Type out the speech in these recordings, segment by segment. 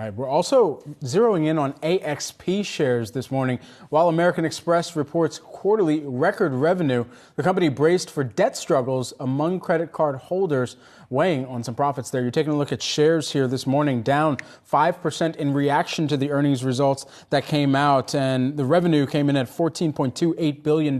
right, we're also zeroing in on AXP shares this morning. While American Express reports quarterly record revenue, the company braced for debt struggles among credit card holders, weighing on some profits there. You're taking a look at shares here this morning, down 5% in reaction to the earnings results that came out. And the revenue came in at $14.28 billion.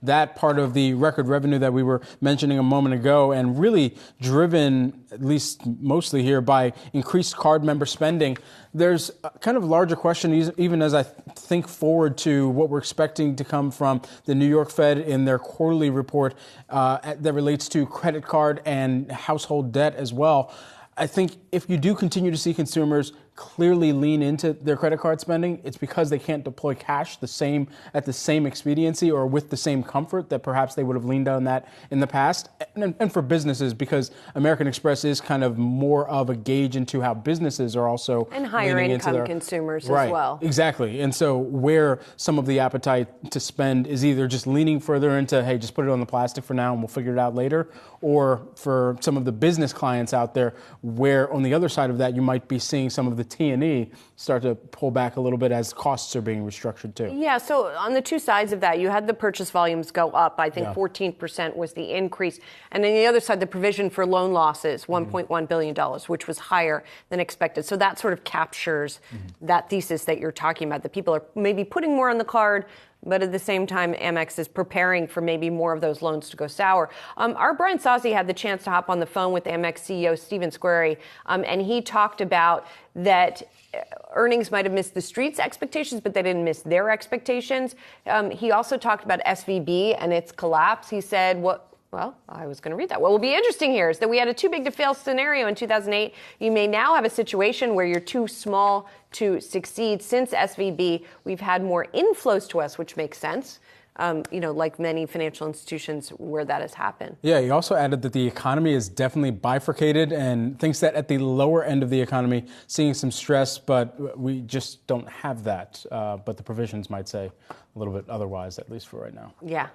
That part of the record revenue that we were mentioning a moment ago, and really driven, at least mostly here, by increased card member spending. There's a kind of larger question, even as I think forward to what we're expecting to come from the New York Fed in their quarterly report that relates to credit card and household debt as well. I think if you do continue to see consumers clearly lean into their credit card spending, it's because they can't deploy cash at the same expediency or with the same comfort that perhaps they would have leaned on that in the past. And for businesses, because American Express is kind of more of a gauge into how businesses are also and higher income consumers as well. Exactly. And so where some of the appetite to spend is either just leaning further into, hey, just put it on the plastic for now and we'll figure it out later, or for some of the business clients out there, where on the other side of that, you might be seeing some of the T&E start to pull back a little bit as costs are being restructured too. Yeah, so on the two sides of that, you had the purchase volumes go up. I think 14% was the increase. And on the other side, the provision for loan losses, $1.1 billion, which was higher than expected. So that sort of captures that thesis that you're talking about, that people are maybe putting more on the card, but at the same time, Amex is preparing for maybe more of those loans to go sour. Our Brian Sozzi had the chance to hop on the phone with Amex CEO Stephen Squeri, and he talked about that earnings might have missed the street's expectations, but they didn't miss their expectations. He also talked about SVB and its collapse. He said, well, I was going to read that. What will be interesting here is that we had a too big to fail scenario in 2008. You may now have a situation where you're too small to succeed. Since SVB, we've had more inflows to us, which makes sense. Like many financial institutions where that has happened. Yeah, he also added that the economy is definitely bifurcated and thinks that at the lower end of the economy, seeing some stress, but we just don't have that. But the provisions might say a little bit otherwise, at least for right now. Yeah.